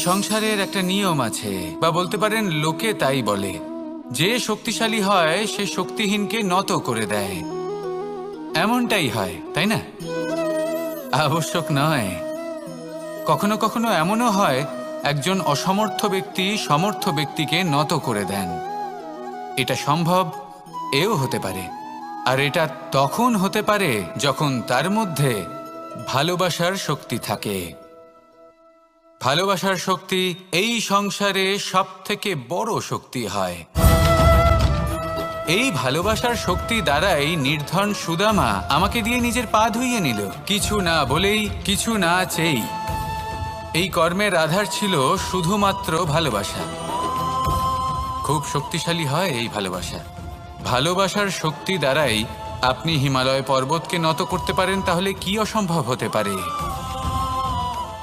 সংসারের একটা নিয়ম আছে, বা বলতে পারেন লোকে তাই বলে, যে শক্তিশালী হয় সে শক্তিহীনকে নত করে দেয়। এমনটাই হয়, তাই না? আবশ্যক নয়। কখনো কখনো এমনও হয় একজন অসমর্থ ব্যক্তি সমর্থ ব্যক্তিকে নত করে দেন। এটা সম্ভব, এও হতে পারে। আর এটা তখন হতে পারে যখন তার মধ্যে ভালোবাসার শক্তি থাকে। ভালোবাসার শক্তি এই সংসারে সবথেকে বড় শক্তি হয়। এই ভালোবাসার শক্তি দ্বারাই নির্ধন সুদামা আমাকে দিয়ে নিজের পা ধুইয়ে নিল, কিছু না বলেই, কিছু না চেয়েই। এই কর্মের আধার ছিল শুধুমাত্র ভালোবাসা। খুব শক্তিশালী হয় এই ভালোবাসা। ভালোবাসার শক্তি দ্বারাই আপনি হিমালয় পর্বতকে নত করতে পারেন, তাহলে কি অসম্ভব হতে পারে?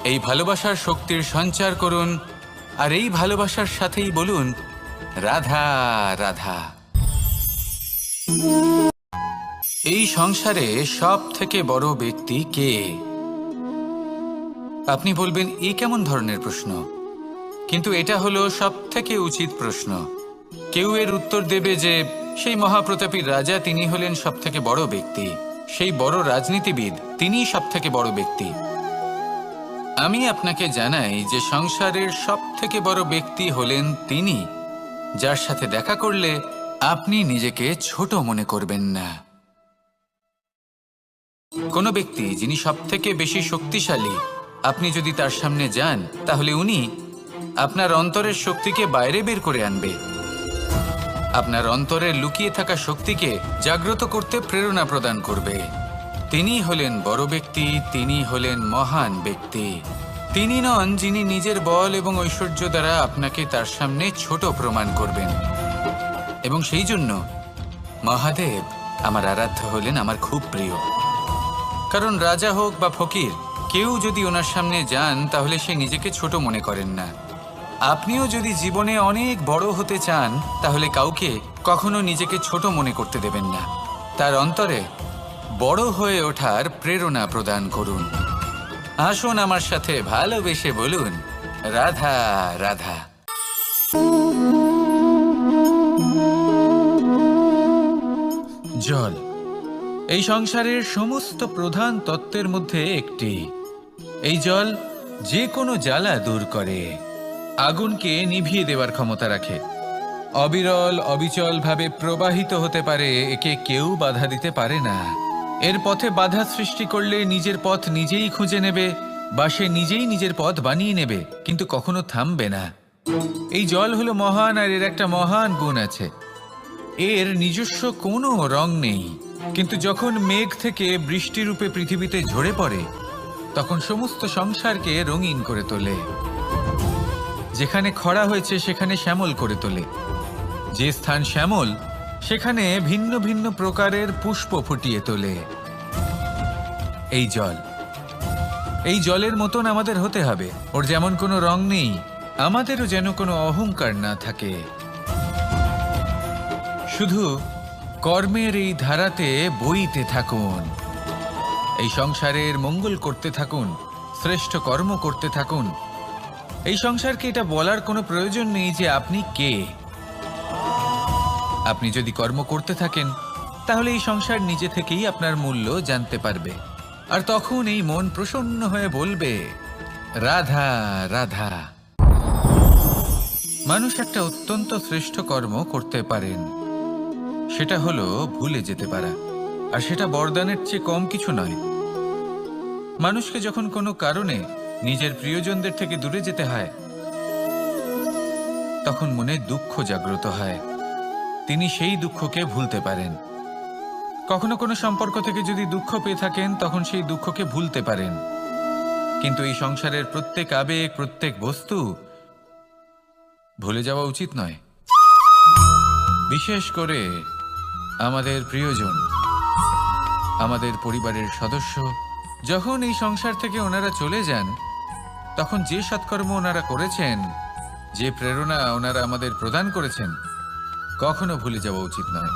এই ভালোবাসার শক্তির সঞ্চার করুন, আর এই ভালোবাসার সাথেই বলুন, রাধা রাধা। এই সংসারে সব থেকে বড় ব্যক্তি কে? আপনি বলবেন, এ কেমন ধরনের প্রশ্ন? কিন্তু এটা হলো সব থেকে উচিত প্রশ্ন। কেউ এর উত্তর দেবে যে সেই মহাপ্রতাপী রাজা, তিনি হলেন সব থেকে বড় ব্যক্তি, সেই বড় রাজনীতিবিদ, তিনিই সব থেকে বড় ব্যক্তি। আমি আপনাকে জানাই যে সংসারের সব থেকে বড় ব্যক্তি হলেন তিনি, যার সাথে দেখা করলে আপনি নিজেকে ছোট মনে করবেন না। কোনো ব্যক্তি যিনি সব থেকে বেশি শক্তিশালী, আপনি যদি তার সামনে যান, তাহলে উনি আপনার অন্তরের শক্তিকে বাইরে বের করে আনবে। আপনার অন্তরের লুকিয়ে থাকা শক্তিকে জাগ্রত করতে প্রেরণা প্রদান করবে। তিনি হলেন বড় ব্যক্তি, তিনি হলেন মহান ব্যক্তি। তিনি নন যিনি নিজের বল এবং ঐশ্বর্য দ্বারা আপনাকে তার সামনে ছোট প্রমাণ করবেন। এবং সেই জন্য মহাদেব আমার আরাধ্য হলেন আমার খুব প্রিয়। কারণ রাজা হোক বা ফকির, কেউ যদি ওনার সামনে যান তাহলে সে নিজেকে ছোট মনে করেন না। আপনিও যদি জীবনে অনেক বড় হতে চান, তাহলে কাউকে কখনো নিজেকে ছোট মনে করতে দেবেন না। তার অন্তরে বড় হয়ে ওঠার প্রেরণা প্রদান করুন। আসুন আমার সাথে ভালোবেসে বলুন, রাধা রাধা। জল এই সংসারের সমস্ত প্রধান তত্ত্বের মধ্যে একটি। এই জল যে কোনো জ্বালা দূর করে, আগুনকে নিভিয়ে দেওয়ার ক্ষমতা রাখে, অবিরল অবিচল ভাবে প্রবাহিত হতে পারে, একে কেউ বাধা দিতে পারে না। এর পথে বাধা সৃষ্টি করলে নিজের পথ নিজেই খুঁজে নেবে, বা সে নিজেই নিজের পথ বানিয়ে নেবে, কিন্তু কখনো থামবে না। এই জল হলো মহান, আর এর একটা মহান গুণ আছে, এর নিজস্ব কোনো রং নেই। কিন্তু যখন মেঘ থেকে বৃষ্টিরূপে পৃথিবীতে ঝরে পড়ে, তখন সমস্ত সংসারকে রঙিন করে তোলে। যেখানে খরা হয়েছে সেখানে শ্যামল করে তোলে, যে স্থান শ্যামল সেখানে ভিন্ন ভিন্ন প্রকারের পুষ্প ফুটিয়ে তোলে। এই জল, এই জলের মতন আমাদের হতে হবে। ওর যেমন কোনো রং নেই, আমাদেরও যেন কোনো অহংকার না থাকে। শুধু কর্মের এই ধারাতে বইতে থাকুন, এই সংসারের মঙ্গল করতে থাকুন, শ্রেষ্ঠ কর্ম করতে থাকুন। এই সংসারকে এটা বলার কোনো প্রয়োজন নেই যে আপনি কে। আপনি যদি কর্ম করতে থাকেন, তাহলে এই সংসার নিজে থেকেই আপনার মূল্য জানতে পারবে। আর তখন এই মন প্রসন্ন হয়ে বলবে, রাধা রাধা। মানুষ একটা অত্যন্ত শ্রেষ্ঠ কর্ম করতে পারেন, সেটা হলো ভুলে যেতে পারা। আর সেটা বরদানের চেয়ে কম কিছু নয়। মানুষকে যখন কোনো কারণে নিজের প্রিয়জনদের থেকে দূরে যেতে হয়, তখন মনে দুঃখ জাগ্রত হয়, তিনি সেই দুঃখকে ভুলতে পারেন। কখনো কোনো সম্পর্ক থেকে যদি দুঃখ পেয়ে থাকেন, তখন সেই দুঃখকে ভুলতে পারেন। কিন্তু এই সংসারের প্রত্যেক আবেগ, প্রত্যেক বস্তু ভুলে যাওয়া উচিত নয়। বিশেষ করে আমাদের প্রিয়জন, আমাদের পরিবারের সদস্য, যখন এই সংসার থেকে ওনারা চলে যান, তখন যে সৎকর্ম ওনারা করেছেন, যে প্রেরণা ওনারা আমাদের প্রদান করেছেন, কখনো ভুলে যাওয়া উচিত নয়।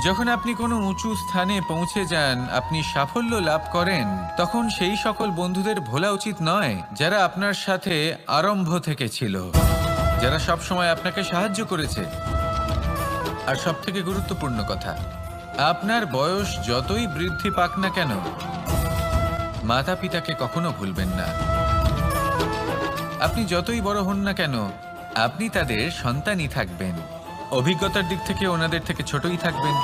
যখন আপনি কোনো উঁচু স্থানে পৌঁছে যান, আপনি সাফল্য লাভ করেন, তখন সেই সকল বন্ধুদের ভোলা উচিত নয় যারা আপনার সাথে আরম্ভ থেকে ছিল, যারা সব সময় আপনাকে সাহায্য করেছে। আর সবথেকে গুরুত্বপূর্ণ কথা, আপনার বয়স যতই বৃদ্ধি পাক না কেন, মাতা পিতাকে কখনো ভুলবেন না। আপনি যতই বড় হন না কেন, আপনি তাদের সন্তানই থাকবেন। অভিজ্ঞতার দিক থেকে ওনাদের থেকে ছোটই থাকবেন।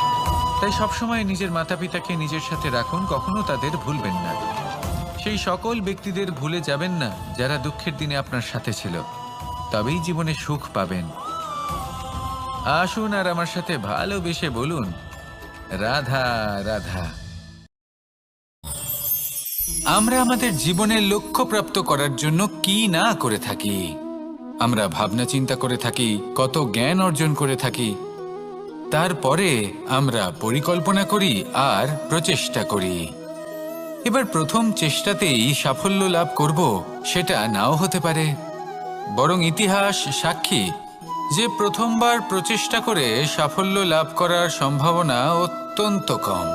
তাই সবসময় নিজের মাতা পিতাকে নিজের সাথে রাখুন, কখনো তাদের ভুলবেন না। সেই সকল ব্যক্তিদের ভুলে যাবেন না যারা দুঃখের দিনে আপনার সাথে ছিল, তবেই জীবনে সুখ পাবেন। আসুন আর আমার সাথে ভালোবেসে বলুন, রাধা রাধা। আমরা আমাদের জীবনের লক্ষ্য প্রাপ্ত করার জন্য কি না করে থাকি। আমরা ভাবনা চিন্তা করে থাকি, কত জ্ঞান অর্জন করে থাকি, তারপরে আমরা পরিকল্পনা করি আর প্রচেষ্টা করি। এবার প্রথম চেষ্টাতেই সাফল্য লাভ করব সেটা নাও হতে পারে, বরং ইতিহাস সাক্ষী যে প্রথমবার প্রচেষ্টা করে সাফল্য লাভ করার সম্ভাবনা অত্যন্ত কম।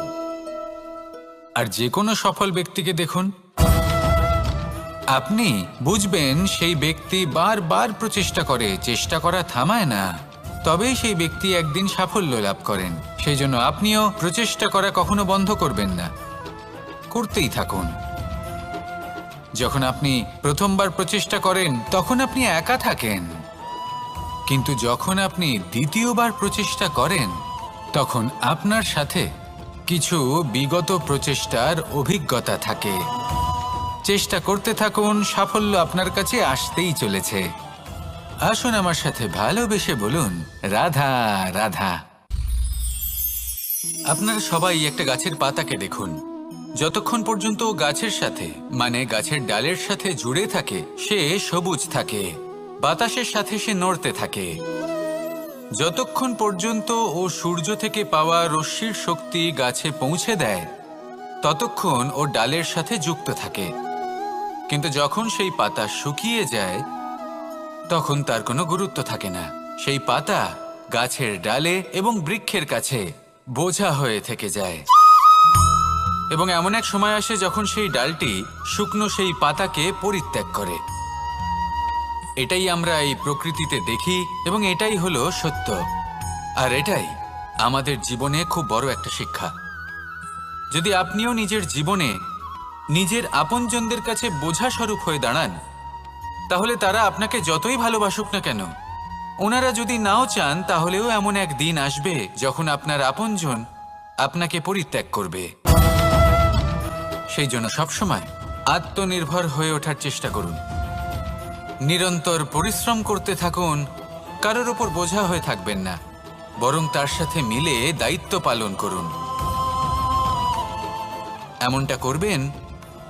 আর যে কোনো সফল ব্যক্তিকে দেখুন, আপনি বুঝবেন সেই ব্যক্তি বারবার প্রচেষ্টা করে, চেষ্টা করা থামায় না, তবেই সেই ব্যক্তি একদিন সাফল্য লাভ করেন। সেই জন্য আপনিও প্রচেষ্টা করা কখনো বন্ধ করবেন না, করতেই থাকুন। যখন আপনি প্রথমবার প্রচেষ্টা করেন তখন আপনি একা থাকেন, কিন্তু যখন আপনি দ্বিতীয়বার প্রচেষ্টা করেন তখন আপনার সাথে কিছু বিগত প্রচেষ্টার অভিজ্ঞতা থাকে। চেষ্টা করতে থাকুন, সাফল্য আপনার কাছে আসতেই চলেছে। আসুন আমার সাথে ভালোবেসে বলুন, রাধা রাধা। আপনারা সবাই একটা গাছের পাতাকে দেখুন, যতক্ষণ পর্যন্ত গাছের সাথে মানে গাছের ডালের সাথে জুড়ে থাকে সে সবুজ থাকে, বাতাসের সাথে সে নড়তে থাকে। যতক্ষণ পর্যন্ত ও সূর্য থেকে পাওয়া রশ্মির শক্তি গাছে পৌঁছে দেয় ততক্ষণ ও ডালের সাথে যুক্ত থাকে। কিন্তু যখন সেই পাতা শুকিয়ে যায় তখন তার কোনো গুরুত্ব থাকে না। সেই পাতা গাছের ডালে এবং বৃক্ষের কাছে বোঝা হয়ে থেকে যায়। এবং এমন এক সময় আসে যখন সেই ডালটি শুকনো সেই পাতাকে পরিত্যাগ করে। এটাই আমরা এই প্রকৃতিতে দেখি এবং এটাই হলো সত্য। আর এটাই আমাদের জীবনে খুব বড় একটা শিক্ষা। যদি আপনিও নিজের জীবনে নিজের আপনজনদের কাছে বোঝা স্বরূপ হয়ে দাঁড়ান, তাহলে তারা আপনাকে যতই ভালোবাসুক না কেন, ওনারা যদি নাও চান তাহলেও এমন এক দিন আসবে যখন আপনার আপনজন আপনাকে পরিত্যাগ করবে। সেই জন্য সবসময় আত্মনির্ভর হয়ে ওঠার চেষ্টা করুন, নিরন্তর পরিশ্রম করতে থাকুন, কারোর ওপর বোঝা হয়ে থাকবেন না, বরং তার সাথে মিলে দায়িত্ব পালন করুন। এমনটা করবেন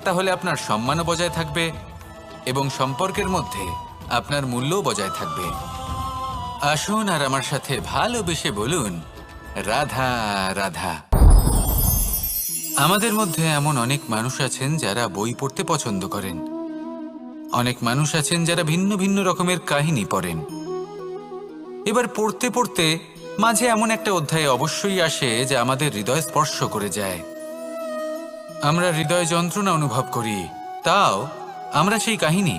তাহলে আপনার সম্মানও বজায় থাকবে এবং সম্পর্কের মধ্যে আপনার মূল্যও বজায় থাকবে। আসুন আর আমার সাথে ভালোবেসে বলুন, রাধা রাধা। আমাদের মধ্যে এমন অনেক মানুষ আছেন যারা বই পড়তে পছন্দ করেন, অনেক মানুষ আছেন যারা ভিন্ন ভিন্ন রকমের কাহিনী পড়েন। এবার পড়তে পড়তে মাঝে এমন একটা অধ্যায় অবশ্যই আসে যা আমাদের হৃদয় স্পর্শ করে যায়। আমরা হৃদয় যন্ত্রণা অনুভব করি, তাও আমরা সেই কাহিনী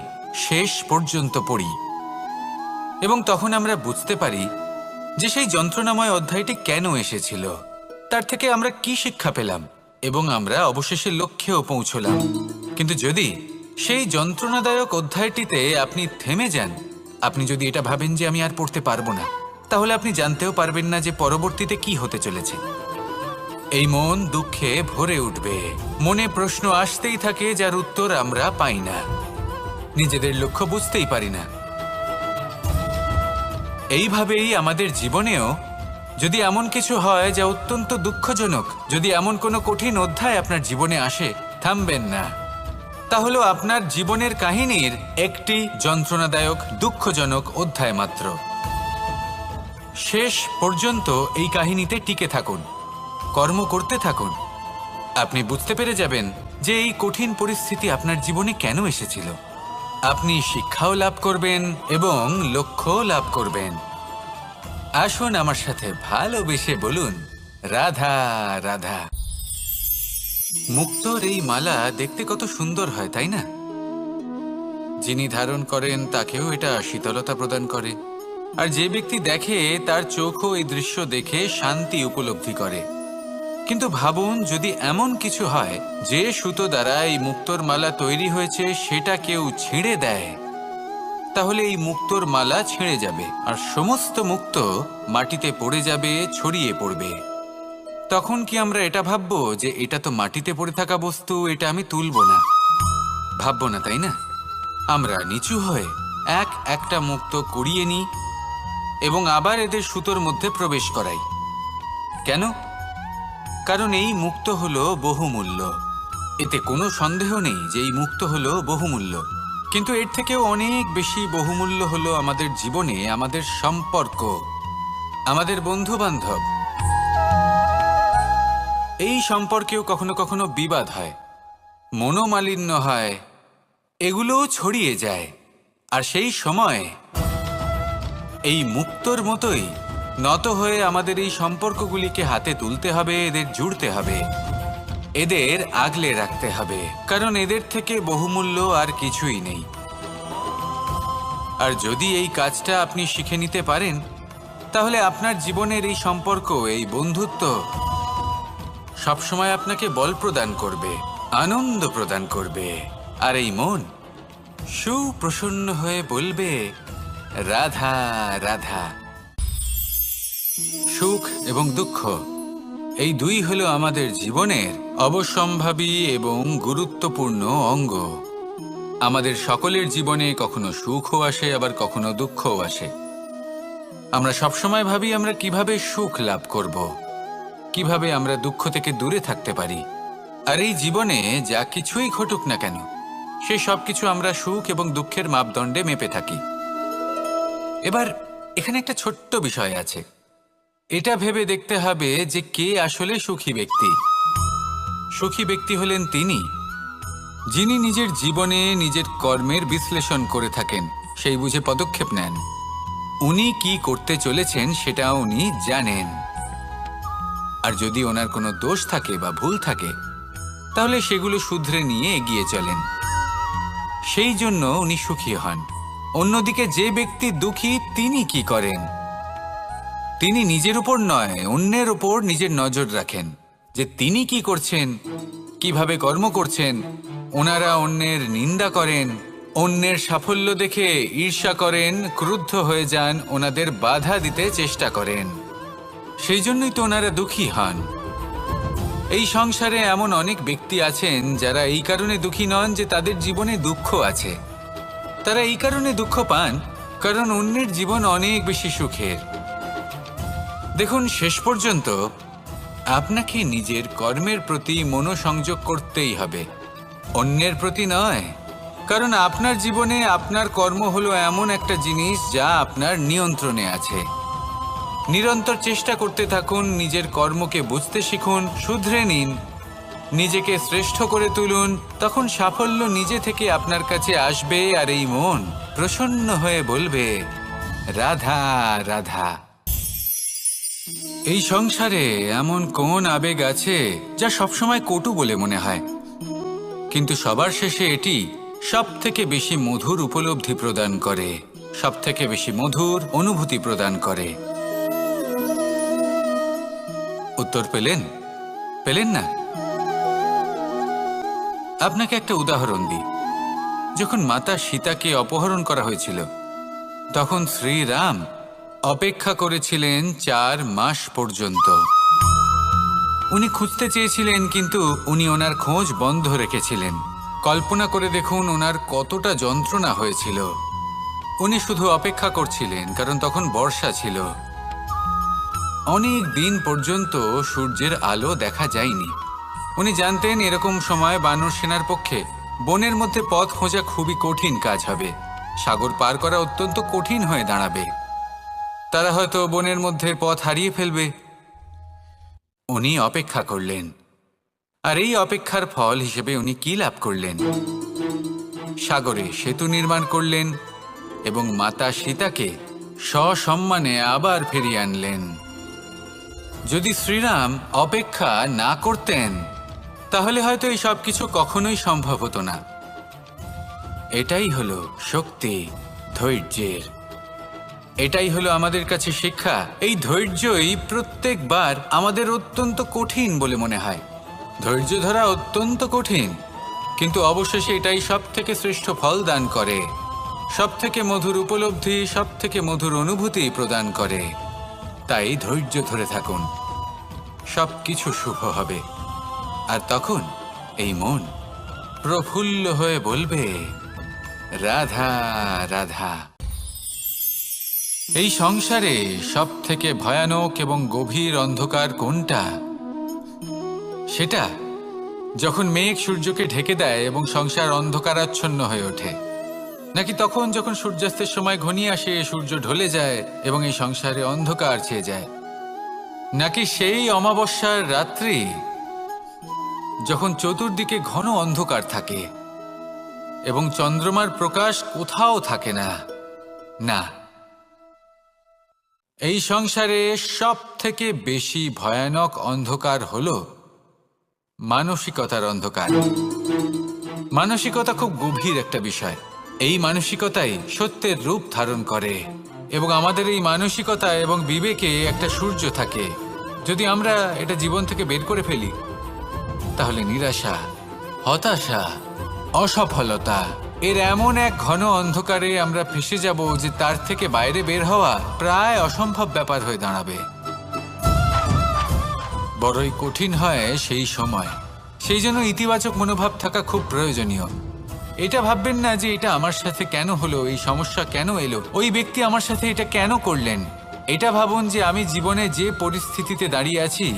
শেষ পর্যন্ত পড়ি এবং তখন আমরা বুঝতে পারি যে সেই যন্ত্রণাময় অধ্যায়টি কেন এসেছিল, তার থেকে আমরা কি শিক্ষা পেলাম এবং আমরা অবশেষে লক্ষ্যেও পৌঁছলাম। কিন্তু যদি সেই যন্ত্রণাদায়ক অধ্যায়টিতে আপনি থেমে যান, আপনি যদি এটা ভাবেন যে আমি আর পড়তে পারবো না, তাহলে আপনি জানতেও পারবেন না যে পরবর্তীতে কি হতে চলেছে। এই মন দুঃখে ভরে উঠবে, মনে প্রশ্ন আসতেই থাকে যার উত্তর আমরা পাই না, নিজেদের লক্ষ্য বুঝতেই পারি না। এইভাবেই আমাদের জীবনেও যদি এমন কিছু হয় যা অত্যন্ত দুঃখজনক, যদি এমন কোনো কঠিন অধ্যায় আপনার জীবনে আসে, থামবেন না। তাহলে আপনার জীবনের কাহিনীর একটি যন্ত্রণাদায়ক দুঃখজনক অধ্যায় মাত্র। শেষ পর্যন্ত এই কাহিনীতে টিকে থাকুন, কর্ম করতে থাকুন। আপনি বুঝতে পেরে যাবেন যে এই কঠিন পরিস্থিতি আপনার জীবনে কেন এসেছিল। আপনি শিক্ষাও লাভ করবেন এবং লক্ষ্যও লাভ করবেন। আসুন আমার সাথে ভালোবেসে বলুন, রাধা রাধা। মুক্তোর এই মালা দেখতে কত সুন্দর হয়, তাই না? যিনি ধারণ করেন তাকেও এটা শীতলতা প্রদান করে, আর যে ব্যক্তি দেখে তার চোখও এই দৃশ্য দেখে শান্তি উপলব্ধি করে। কিন্তু ভাবুন, যদি এমন কিছু হয় যে সুতো দ্বারা এই মুক্তোর মালা তৈরি হয়েছে সেটা কেউ ছিঁড়ে দেয়, তাহলে এই মুক্তোর মালা ছিঁড়ে যাবে আর সমস্ত মুক্তো মাটিতে পড়ে যাবে, ছড়িয়ে পড়বে। তখন কি আমরা এটা ভাববো যে এটা তো মাটিতে পড়ে থাকা বস্তু, এটা আমি তুলবো না? ভাববো না, তাই না? আমরা নিচু হয়ে একটা মুক্তো কুড়িয়ে নিই এবং আবার এদের সুতোর মধ্যে প্রবেশ করাই। কেন? কারণ এই মুক্তো হলো বহুমূল্য। এতে কোনো সন্দেহ নেই যে এই মুক্তো হলো বহুমূল্য। কিন্তু এর থেকেও অনেক বেশি বহুমূল্য হলো আমাদের জীবনে আমাদের সম্পর্ক, আমাদের বন্ধু বান্ধব। এই সম্পর্কেও কখনো কখনো বিবাদ হয়, মনোমালিন্য হয়, এগুলোও ছড়িয়ে যায়। আর সেই সময় এই মুক্তোর মতোই নত হয়ে আমাদের এই সম্পর্কগুলিকে হাতে তুলতে হবে, এদের জুড়তে হবে, এদের আগলে রাখতে হবে, কারণ এদের থেকে বহুমূল্য আর কিছুই নেই। আর যদি এই কাজটা আপনি শিখে নিতে পারেন, তাহলে আপনার জীবনের এই সম্পর্ক, এই বন্ধুত্ব সবসময় আপনাকে বল প্রদান করবে, আনন্দ প্রদান করবে, আর এই মন সুপ্রসন্ন হয়ে বলবে রাধা রাধা। সুখ এবং দুঃখ এই দুই হলো আমাদের জীবনের অবশ্যম্ভাবী এবং গুরুত্বপূর্ণ অঙ্গ। আমাদের সকলের জীবনে কখনো সুখও আসে, আবার কখনো দুঃখও আসে। আমরা সবসময় ভাবি আমরা কিভাবে সুখ লাভ করব, কিভাবে আমরা দুঃখ থেকে দূরে থাকতে পারি। আর এই জীবনে যা কিছুই ঘটুক না কেন, সে সব কিছু আমরা সুখ এবং দুঃখের মাপদণ্ডে মেপে থাকি। এবার এখানে একটা ছোট্ট বিষয় আছে। এটা ভেবে দেখতে হবে যে কে আসলে সুখী ব্যক্তি। সুখী ব্যক্তি হলেন তিনি যিনি নিজের জীবনে নিজের কর্মের বিশ্লেষণ করে থাকেন, সেই বুঝে পদক্ষেপ নেন। উনি কি করতে চলেছেন সেটা উনি জানেন, আর যদি ওনার কোনো দোষ থাকে বা ভুল থাকে তাহলে সেগুলো শুধরে নিয়ে এগিয়ে চলেন। সেই জন্য উনি সুখী হন। অন্যদিকে যে ব্যক্তি দুঃখী, তিনি কি করেন? তিনি নিজের উপর নয়, অন্যের উপর নিজের নজর রাখেন যে তিনি কি করছেন, কিভাবে কর্ম করছেন। ওনারা অন্যের নিন্দা করেন, অন্যের সাফল্য দেখে ঈর্ষা করেন, ক্রুদ্ধ হয়ে যান, ওনাদের বাধা দিতে চেষ্টা করেন। সেই জন্যই তো ওনারা দুঃখী হন। এই সংসারে এমন অনেক ব্যক্তি আছেন যারা এই কারণে দুঃখী নন যে তাদের জীবনে দুঃখ আছে। তারা এই কারণে দুঃখ পান কারণ অন্যের জীবন অনেক বেশি সুখের। দেখুন, শেষ পর্যন্ত আপনাকে নিজের কর্মের প্রতি মনোসংযোগ করতেই হবে, অন্যের প্রতি নয়। কারণ আপনার জীবনে আপনার কর্ম হলো এমন একটা জিনিস যা আপনার নিয়ন্ত্রণে আছে। নিরন্তর চেষ্টা করতে থাকুন, নিজের কর্মকে বুঝতে শিখুন, শুধরে নিন, নিজেকে শ্রেষ্ঠ করে তুলুন। তখন সাফল্য নিজে থেকে আপনার কাছে আসবে, আর এই মন প্রসন্ন হয়ে বলবে রাধা রাধা। এই সংসারে এমন কোন আবেগ আছে যা সবসময় কটু বলে মনে হয়, কিন্তু সবার শেষে এটি সব থেকে বেশি মধুর উপলব্ধি প্রদান করে, সব থেকে বেশি মধুর অনুভূতি প্রদান করে। উত্তর পেলেন? পেলেন না? আপনাকে একটা উদাহরণ দিই। যখন মাতা সীতাকে অপহরণ করা হয়েছিল, তখন শ্রীরাম অপেক্ষা করেছিলেন 4 মাস পর্যন্ত। উনি খুঁজতে চেয়েছিলেন, কিন্তু উনি ওনার খোঁজ বন্ধ রেখেছিলেন। কল্পনা করে দেখুন ওনার কতটা যন্ত্রণা হয়েছিল। উনি শুধু অপেক্ষা করছিলেন, কারণ তখন বর্ষা ছিল। অনেক দিন পর্যন্ত সূর্যের আলো দেখা যায়নি। উনি জানতেন এরকম সময় বানর সেনার পক্ষে বনের মধ্যে পথ খোঁজা খুবই কঠিন কাজ হবে। সাগর পার করা অত্যন্ত কঠিন হয়ে দাঁড়াবে। তারা হয়তো বনের মধ্যে পথ হারিয়ে ফেলবে। উনি অপেক্ষা করলেন, আর এই অপেক্ষার ফল হিসেবে উনি কি লাভ করলেন? সাগরে সেতু নির্মাণ করলেন এবং মাতা সীতাকে সসম্মানে আবার ফিরিয়ে আনলেন। যদি শ্রীরাম অপেক্ষা না করতেন তাহলে হয়তো এই সব কিছু কখনোই সম্ভব হতো না। এটাই হলো শক্তি ধৈর্যের। এটাই হলো আমাদের কাছে শিক্ষা। এই ধৈর্যই প্রত্যেকবার আমাদের অত্যন্ত কঠিন বলে মনে হয়। ধৈর্য ধরা অত্যন্ত কঠিন, কিন্তু অবশেষে এটাই সব থেকে শ্রেষ্ঠ ফল দান করে, সব থেকে মধুর উপলব্ধি, সব থেকে মধুর অনুভূতি প্রদান করে। তাই ধৈর্য ধরে থাকুন, সব কিছু শুভ হবে। আর তখন এই মন প্রফুল্ল হয়ে বলবে, রাধা রাধা। এই সংসারে সব থেকে ভয়ানক এবং গভীর অন্ধকার কোনটা? সেটা যখন মেঘ সূর্যকে ঢেকে দেয় এবং সংসার অন্ধকারাচ্ছন্ন হয়ে ওঠে, নাকি তখন যখন সূর্যাস্তের সময় ঘনিয়ে আসে, সূর্য ঢলে যায় এবং এই সংসারে অন্ধকার ছেয়ে যায়, নাকি সেই অমাবস্যার রাত্রি যখন চতুর্দিকে ঘন অন্ধকার থাকে এবং চন্দ্রমার প্রকাশ কোথাও থাকে না? না, এই সংসারে সব থেকে বেশি ভয়ানক অন্ধকার হলো মানসিকতার অন্ধকার। মানসিকতা খুব গভীর একটা বিষয়। এই মানসিকতাই সত্যের রূপ ধারণ করে এবং আমাদের এই মানসিকতা এবং বিবেকে একটা সূর্য থাকে। যদি আমরা এটা জীবন থেকে বের করে ফেলি তাহলে নিরাশা, হতাশা, অসফলতা এর এমন এক ঘন অন্ধকারে আমরা ফেসে যাব যে তার থেকে বাইরে বের হওয়া প্রায় অসম্ভব ব্যাপার হয়ে দাঁড়াবে। বড়ই কঠিন হয় সেই সময়। সেই জন্য ইতিবাচক মনোভাব থাকা খুব প্রয়োজনীয়। এটা ভাববেন না যে এটা আমার সাথে কেন হলো, এই সমস্যা কেন এলো, ওই ব্যক্তি আমার সাথে এটা কেন করলেন। এটা ভাবুন যে আমি জীবনে যে পরিস্থিতিতে দাঁড়িয়ে আছি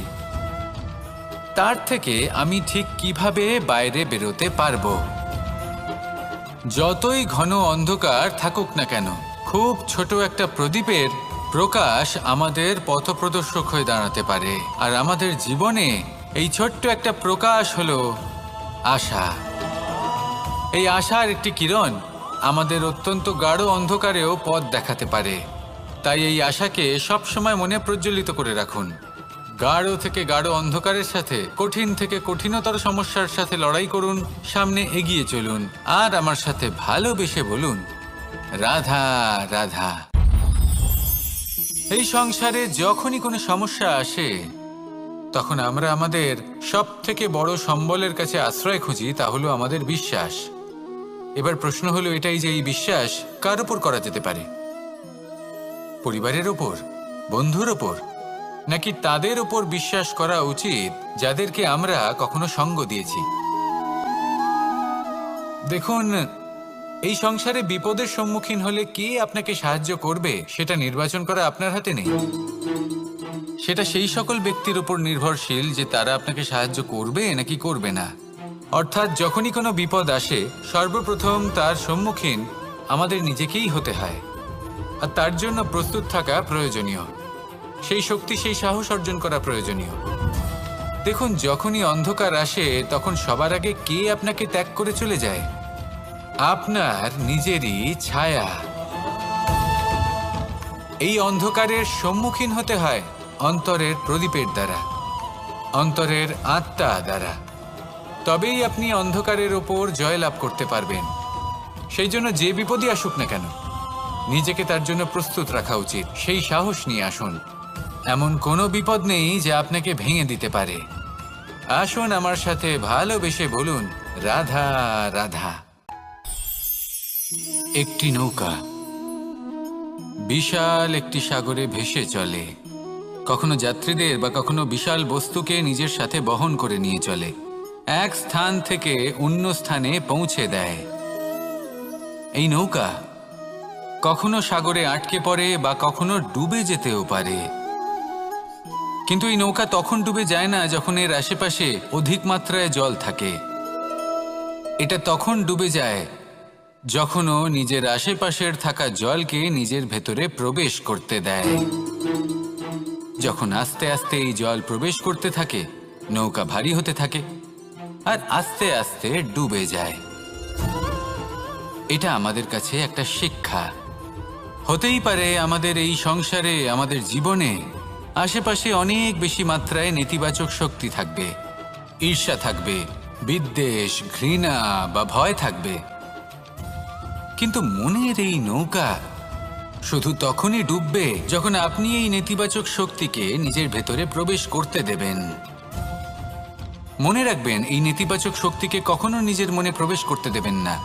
তার থেকে আমি ঠিক কিভাবে বাইরে বেরোতে পারবো। যতই ঘন অন্ধকার থাকুক না কেন, খুব ছোট একটা প্রদীপের প্রকাশ আমাদের পথপ্রদর্শক হয়ে দাঁড়াতে পারে। আর আমাদের জীবনে এই ছোট্ট একটা প্রকাশ হলো আশা। এই আশার একটি কিরণ আমাদের অত্যন্ত গাঢ় অন্ধকারেও পথ দেখাতে পারে। তাই এই আশাকে সবসময় মনে প্রজ্বলিত করে রাখুন। গাঢ় থেকে গাঢ় অন্ধকারের সাথে, কঠিন থেকে কঠিনতর সমস্যার সাথে লড়াই করুন, সামনে এগিয়ে চলুন, আর আমার সাথে ভালোবেসে বলুন, রাধা রাধা। এই সংসারে যখনই কোনো সমস্যা আসে তখন আমরা আমাদের সব থেকে বড় সম্বলের কাছে আশ্রয় খুঁজি, তা হলো আমাদের বিশ্বাস। এবার প্রশ্ন হলো এটাই যে এই বিশ্বাস কার উপর করা যেতে পারে? পরিবারের ওপর, বন্ধুর ওপর, নাকি তাদের উপর বিশ্বাস করা উচিত যাদেরকে আমরা কখনো সঙ্গ দিয়েছি? দেখুন, এই সংসারে বিপদের সম্মুখীন হলে কে আপনাকে সাহায্য করবে সেটা নির্বাচন করা আপনার হাতে নেই। সেটা সেই সকল ব্যক্তির উপর নির্ভরশীল যে তারা আপনাকে সাহায্য করবে নাকি করবে না। অর্থাৎ যখনই কোনো বিপদ আসে সর্বপ্রথম তার সম্মুখীন আমাদের নিজেকেই হতে হয়, আর তার জন্য প্রস্তুত থাকা প্রয়োজনীয়। সেই শক্তি, সেই সাহস অর্জন করা প্রয়োজনীয়। দেখুন, যখনই অন্ধকার আসে তখন সবার আগে কে আপনাকে ত্যাগ করে চলে যায়? আপনার নিজেরই ছায়া। এই অন্ধকারের সম্মুখীন হতে হয় অন্তরের প্রদীপের দ্বারা, অন্তরের আত্মা দ্বারা। তবেই আপনি অন্ধকারের ওপর জয়লাভ করতে পারবেন। সেই জন্য যে বিপদই আসুক না কেন নিজেকে তার জন্য প্রস্তুত রাখা উচিত। সেই সাহস নিয়ে আসুন। এমন কোনো বিপদ নেই যা আপনাকে ভেঙে দিতে পারে। আসুন আমার সাথে ভালোবেসে বলুন, রাধা রাধা। একটি নৌকা বিশাল একটি সাগরে ভেসে চলে। কখনো যাত্রীদের বা কখনো বিশাল বস্তুকে নিজের সাথে বহন করে নিয়ে চলে, এক স্থান থেকে অন্য স্থানে পৌঁছে দেয়। এই নৌকা কখনো সাগরে আটকে পড়ে বা কখনো ডুবে যেতেও পারে, কিন্তু এই নৌকা তখন ডুবে যায় না যখন এর আশেপাশে অধিক মাত্রায় জল থাকে। এটা তখন ডুবে যায় যখন ও নিজের আশেপাশের থাকা জলকে নিজের ভেতরে প্রবেশ করতে দেয়। যখন আস্তে আস্তে এই জল প্রবেশ করতে থাকে নৌকা ভারী হতে থাকে আর আস্তে আস্তে ডুবে যায়। এটা আমাদের কাছে একটা শিক্ষা। হতেই পারে আমাদের এই সংসারে, আমাদের জীবনে আশেপাশে অনেক বেশি মাত্রায় নেতিবাচক শক্তি থাকবে, ঈর্ষা থাকবে, বিদ্বেষ, ঘৃণা বা ভয় থাকবে। কিন্তু মনের এই নৌকা শুধু তখনই ডুববে যখন আপনি এই নেতিবাচক শক্তিকে নিজের ভেতরে প্রবেশ করতে দেবেন। মনে রাখবেন, এই নেতিবাচক শক্তিকে কখনো নিজের মনে প্রবেশ করতে দেবেন না।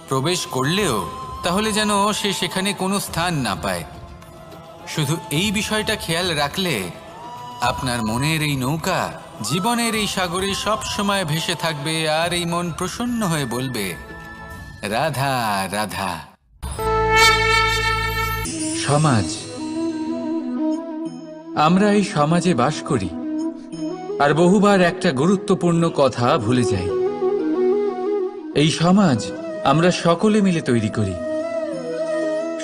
প্রবেশ করলেও তাহলে যেন সে সেখানে কোনো স্থান না পায়। শুধু এই বিষয়টা খেয়াল রাখলে আপনার মনের এই নৌকা জীবনের এই সাগরে সব সময় ভেসে থাকবে, আর এই মন প্রসন্ন হয়ে বলবে, রাধা রাধা। সমাজ, আমরা এই সমাজে বাস করি আর বহুবার একটা গুরুত্বপূর্ণ কথা ভুলে যাই। এই সমাজ আমরা সকলে মিলে তৈরি করি।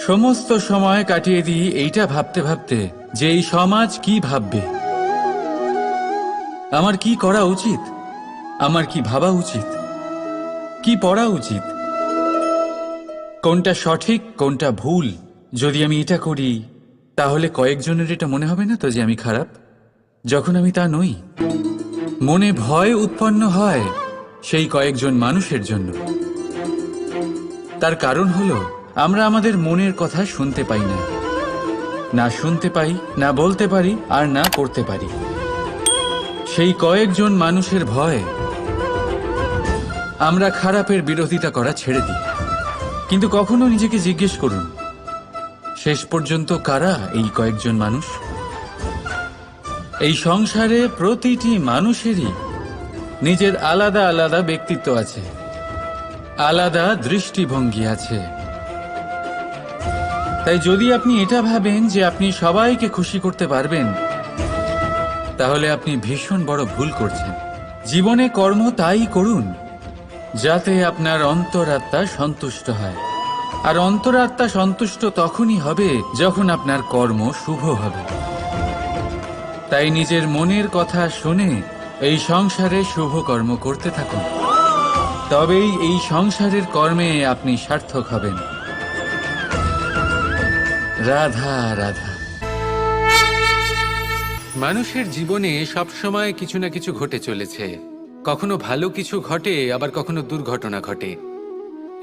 সমস্ত সময় কাটিয়ে দিই এইটা ভাবতে ভাবতে যে এই সমাজ কি ভাববে, আমার কি করা উচিত, আমার কি ভাবা উচিত, কি পড়া উচিত, কোনটা সঠিক কোনটা ভুল। যদি আমি এটা করি তাহলে কয়েকজনের এটা মনে হবে না তো যে আমি খারাপ, যখন আমি তা নই। মনে ভয় উৎপন্ন হয় সেই কয়েকজন মানুষের জন্য। তার কারণ হলো আমরা আমাদের মনের কথা শুনতে পাই না, না শুনতে পাই, না বলতে পারি, আর না করতে পারি। সেই কয়েকজন মানুষের ভয় আমরা খারাপের বিরোধিতা করা ছেড়ে দিই। কিন্তু কখনো নিজেকে জিজ্ঞেস করুন, শেষ পর্যন্ত কারা এই কয়েকজন মানুষ? এই সংসারে প্রতিটি মানুষেরই নিজের আলাদা আলাদা ব্যক্তিত্ব আছে, আলাদা দৃষ্টিভঙ্গি আছে। তাই যদি আপনি এটা ভাবেন যে আপনি সবাইকে খুশি করতে পারবেন, তাহলে আপনি ভীষণ বড় ভুল করছেন। জীবনে কর্ম তাই করুন যাতে আপনার অন্তরাত্মা সন্তুষ্ট হয়, আর অন্তরাত্মা সন্তুষ্ট তখনই হবে যখন আপনার কর্ম শুভ হবে। তাই নিজের মনের কথা শুনে এই সংসারে শুভ কর্ম করতে থাকুন, তবেই এই সংসারের কর্মে আপনি সার্থক হবেন। রাধা রাধা। মানুষের জীবনে সবসময় কিছু না কিছু ঘটে চলেছে। কখনো ভালো কিছু ঘটে, আবার কখনো দুর্ঘটনা ঘটে।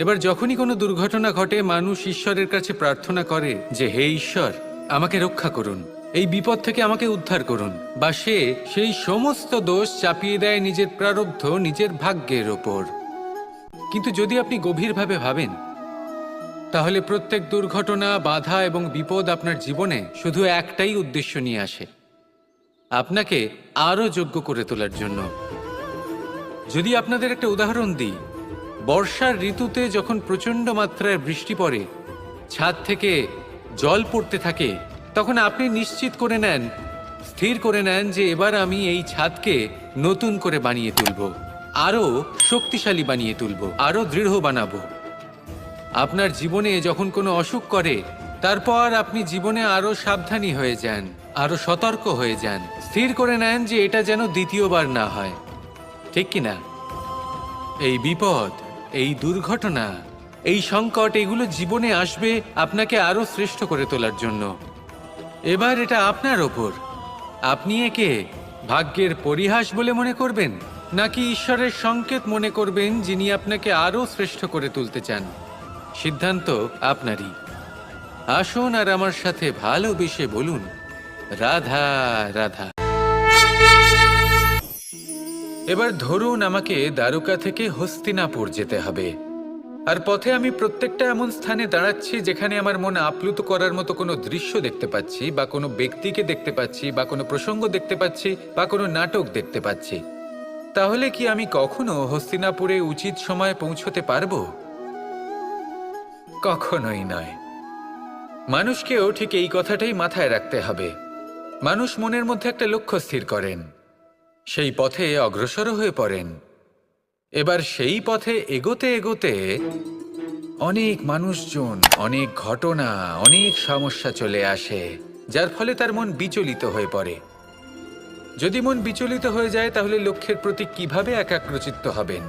এবার যখনই কোনো দুর্ঘটনা ঘটে, মানুষ ঈশ্বরের কাছে প্রার্থনা করে যে, হে ঈশ্বর, আমাকে রক্ষা করুন, এই বিপদ থেকে আমাকে উদ্ধার করুন। বা সে সেই সমস্ত দোষ চাপিয়ে দেয় নিজের প্রারব্ধ, নিজের ভাগ্যের ওপর। কিন্তু যদি আপনি গভীরভাবে ভাবেন, তাহলে প্রত্যেক দুর্ঘটনা, বাধা এবং বিপদ আপনার জীবনে শুধু একটাই উদ্দেশ্য নিয়ে আসে, আপনাকে আরো যোগ্য করে তোলার জন্য। যদি আপনাদের একটা উদাহরণ দিই, বর্ষার ঋতুতে যখন প্রচণ্ড মাত্রায় বৃষ্টি পড়ে, ছাদ থেকে জল পড়তে থাকে, তখন আপনি নিশ্চিত করে নেন, স্থির করে নেন যে এবার আমি এই ছাদকে নতুন করে বানিয়ে তুলব, আরো শক্তিশালী বানিয়ে তুলব, আরো দৃঢ় বানাবো। আপনার জীবনে যখন কোনো অসুখ করে, তারপর আপনি জীবনে আরো সাবধানী হয়ে যান, আরো সতর্ক হয়ে যান, স্থির করে নেন যে এটা যেন দ্বিতীয়বার না হয়, ঠিক কিনা? এই বিপদ, এই দুর্ঘটনা, এই সংকট, এগুলো জীবনে আসবে আপনাকে আরো শ্রেষ্ঠ করে তোলার জন্য। এবার এটা আপনার ওপর। আপনি একে ভাগ্যের পরিহাস বলে মনে করবেন, নাকি ঈশ্বরের সংকেত মনে করবেন, যিনি আপনাকে আরো শ্রেষ্ঠ করে তুলতে চান। সিদ্ধান্ত আপনারই। আসুন আর আমার সাথে ভালোবেসে বলুন, রাধা রাধা। এবার ধরুন আমাকে দ্বারকা থেকে হস্তিনাপুর যেতে হবে, আর পথে আমি প্রত্যেকটা এমন স্থানে দাঁড়াচ্ছি যেখানে আমার মন আপ্লুত করার মতো কোনো দৃশ্য দেখতে পাচ্ছি, বা কোনো ব্যক্তিকে দেখতে পাচ্ছি, বা কোনো প্রসঙ্গ দেখতে পাচ্ছি, বা কোনো নাটক দেখতে পাচ্ছি। তাহলে কি আমি কখনো হস্তিনাপুরে উচিত সময়ে পৌঁছতে পারবো? কখনোই নয়। মানুষকেও ঠিক এই কথাটাই মাথায় রাখতে হবে। মানুষ মনের মধ্যে একটা লক্ষ্য স্থির করেন, সেই পথে অগ্রসর হয়ে পড়েন। এবার সেই পথে এগোতে এগোতে অনেক মানুষজন, অনেক ঘটনা, অনেক সমস্যা চলে আসে, যার ফলে তার মন বিচলিত হয়ে পড়ে। যদি মন বিচলিত হয়ে যায়, তাহলে লক্ষ্যের প্রতি কিভাবে একাগ্রচিত্ত হবেন?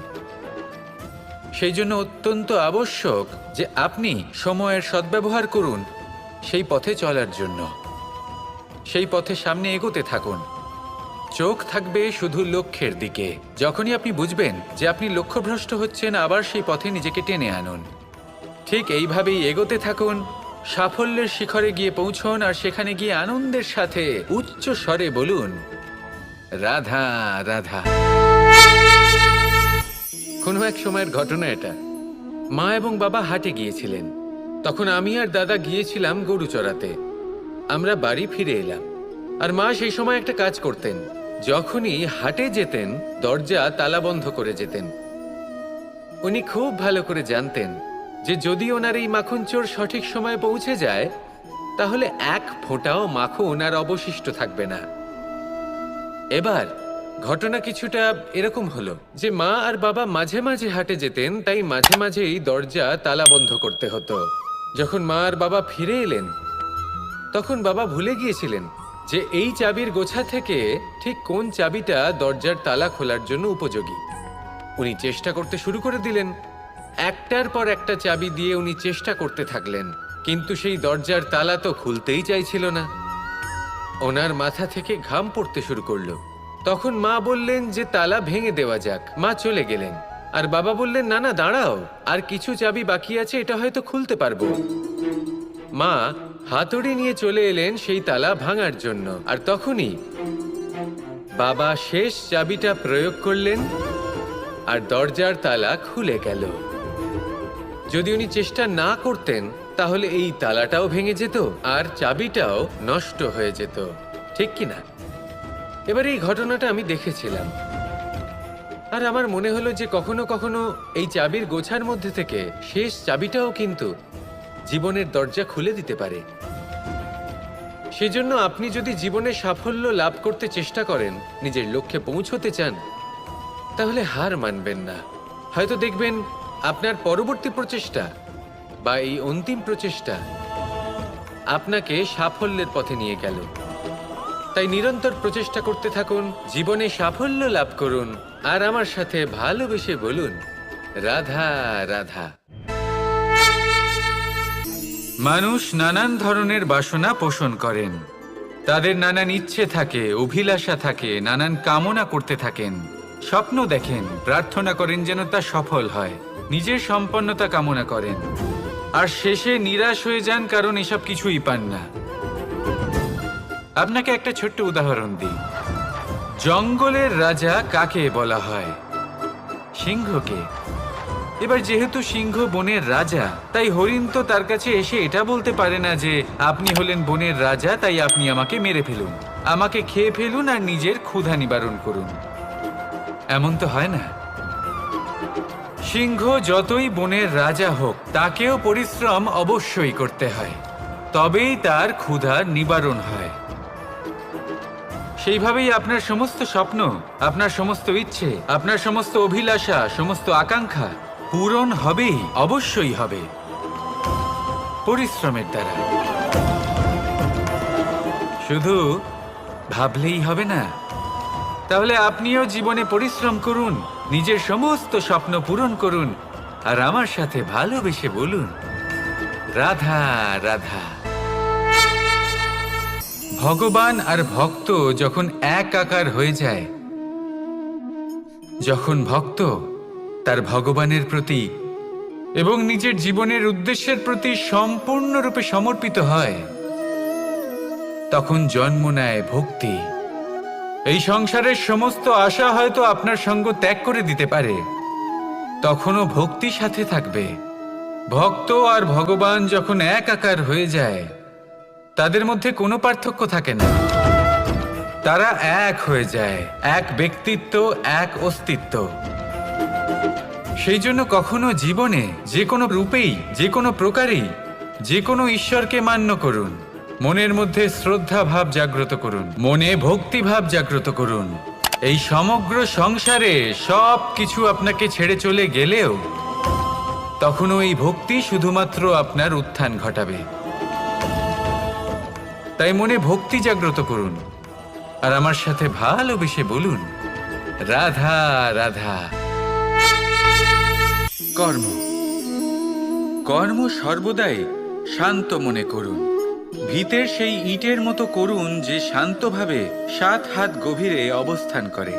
সেই জন্য অত্যন্ত আবশ্যক যে আপনি সময়ের সদ্ব্যবহার করুন সেই পথে চলার জন্য। সেই পথে সামনে এগোতে থাকুন। চোখ থাকবে শুধু লক্ষ্যের দিকে। যখনই আপনি বুঝবেন যে আপনি লক্ষ্যভ্রষ্ট হচ্ছেন, আবার সেই পথে নিজেকে টেনে আনুন। ঠিক এইভাবেই এগোতে থাকুন, সাফল্যের শিখরে গিয়ে পৌঁছন, আর সেখানে গিয়ে আনন্দের সাথে উচ্চ স্বরে বলুন, রাধা রাধা। কোনো এক সময়ের ঘটনা এটা। মা এবং বাবা হাটে গিয়েছিলেন। তখন আমি আর দাদা গিয়েছিলাম গরু চড়াতে। আমরা বাড়ি ফিরে এলাম, আর মা সেই সময় একটা কাজ করতেন। যখনই হাটে যেতেন, দরজা তালা বন্ধ করে যেতেন। উনি খুব ভালো করে জানতেন যে যদি ওনার এই মাখন চোর সঠিক সময়ে পৌঁছে যায়, তাহলে এক ফোঁটাও মাখন আর অবশিষ্ট থাকবে না। এবার ঘটনা কিছুটা এরকম হলো যে মা আর বাবা মাঝে মাঝে হাটে যেতেন, তাই মাঝে মাঝেই দরজা তালা বন্ধ করতে হতো। যখন মা আর বাবা ফিরে এলেন, তখন বাবা ভুলে গিয়েছিলেন যে এই চাবির গোছা থেকে ঠিক কোন চাবিটা দরজার তালা খোলার জন্য উপযোগী। উনি চেষ্টা করতে শুরু করে দিলেন। একটার পর একটা চাবি দিয়ে উনি চেষ্টা করতে থাকলেন, কিন্তু সেই দরজার তালা তো খুলতেই চাইছিল না। ওনার মাথা থেকে ঘাম পড়তে শুরু করলো। তখন মা বললেন যে তালা ভেঙে দেওয়া যাক। মা চলে গেলেন, আর বাবা বললেন, না না দাঁড়াও, আর কিছু চাবি বাকি আছে, এটা হয়তো খুলতে পারবো। মা হাতুড়ি নিয়ে চলে এলেন সেই তালা ভাঙার জন্য, আর তখনই বাবা শেষ চাবিটা প্রয়োগ করলেন, আর দরজার তালা খুলে গেল। যদি উনি চেষ্টা না করতেন, তাহলে এই তালাটাও ভেঙে যেত আর চাবিটাও নষ্ট হয়ে যেত, ঠিক কিনা? এবার এই ঘটনাটা আমি দেখেছিলাম, আর আমার মনে হলো যে কখনো কখনো এই চাবির গোছার মধ্যে থেকে শেষ চাবিটাও কিন্তু জীবনের দরজা খুলে দিতে পারে। সেজন্য আপনি যদি জীবনে সাফল্য লাভ করতে চেষ্টা করেন, নিজের লক্ষ্যে পৌঁছতে চান, তাহলে হার মানবেন না। হয়তো দেখবেন আপনার পরবর্তী প্রচেষ্টা বা এই অন্তিম প্রচেষ্টা আপনাকে সাফল্যের পথে নিয়ে গেল। তাই নিরন্তর প্রচেষ্টা করতে থাকুন, জীবনে সাফল্য লাভ করুন, আর আমার সাথে ভালোবেসে বলুন, রাধা রাধা। মানুষ নানান ধরনের বাসনা পোষণ করেন। তাদের নানান ইচ্ছে থাকে, অভিলাষা থাকে, নানান কামনা করতে থাকেন, স্বপ্ন দেখেন, প্রার্থনা করেন যেন তা সফল হয়, নিজের সম্পন্নতা কামনা করেন, আর শেষে নিরাশ হয়ে যান কারণ এসব কিছুই পান না। আপনাকে একটা ছোট্ট উদাহরণ দিই। জঙ্গলের রাজা কাকে বলা হয়? সিংহকে। এবার যেহেতু সিংহ বনের রাজা, তাই হরিণ তো তার কাছে এসে এটা বলতে পারে না যে আপনি হলেন বনের রাজা, তাই আপনি আমাকে মেরে ফেলুন, আমাকে খেয়ে ফেলুন আর নিজের ক্ষুধা নিবারণ করুন। এমন তো হয় না। সিংহ যতই বনের রাজা হোক, তাকেও পরিশ্রম অবশ্যই করতে হয়, তবেই তার ক্ষুধার নিবারণ হয়। সেইভাবেই আপনার সমস্ত স্বপ্ন, আপনার সমস্ত ইচ্ছে, আপনার সমস্ত অভিলাষা, সমস্ত আকাঙ্ক্ষা পূরণ হবেই, অবশ্যই হবে, পরিশ্রমের দ্বারা। শুধু ভাবলেই হবে না। তাহলে আপনিও জীবনে পরিশ্রম করুন, নিজের সমস্ত স্বপ্ন পূরণ করুন, আর আমার সাথে ভালোবেসে বলুন, রাধা রাধা। ভগবান আর ভক্ত যখন এক আকার হয়ে যায়, যখন ভক্ত তার ভগবানের প্রতি এবং নিজের জীবনের উদ্দেশ্যের প্রতি সম্পূর্ণরূপে সমর্পিত হয়, তখন জন্ম নেয় ভক্তি। এই সংসারের সমস্ত আশা হয়তো আপনার সঙ্গ ত্যাগ করে দিতে পারে, তখনও ভক্তি সাথে থাকবে। ভক্ত আর ভগবান যখন এক আকার হয়ে যায়, তাদের মধ্যে কোনো পার্থক্য থাকে না। তারা এক হয়ে যায়, এক ব্যক্তিত্ব, এক অস্তিত্ব। সেই জন্য কখনো জীবনে যে কোনো রূপেই, যে কোনো প্রকারেই, যে কোনো ঈশ্বরকে মান্য করুন। মনের মধ্যে শ্রদ্ধা ভাব জাগ্রত করুন, মনে ভক্তি ভাব জাগ্রত করুন। এই সমগ্র সংসারে সব কিছু আপনাকে ছেড়ে চলে গেলেও তখনও এই ভক্তি শুধুমাত্র আপনার উত্থান ঘটাবে। তাই মনে ভক্তি জাগ্রত করুন, আর আমার সাথে ভালোবেসে বলুন, রাধা রাধা। কর্ম, কর্ম সর্বদাই শান্ত মনে করুন, ভিতের সেই ইটের মতো করুন যে শান্তভাবে 7 হাত গভীরে অবস্থান করে।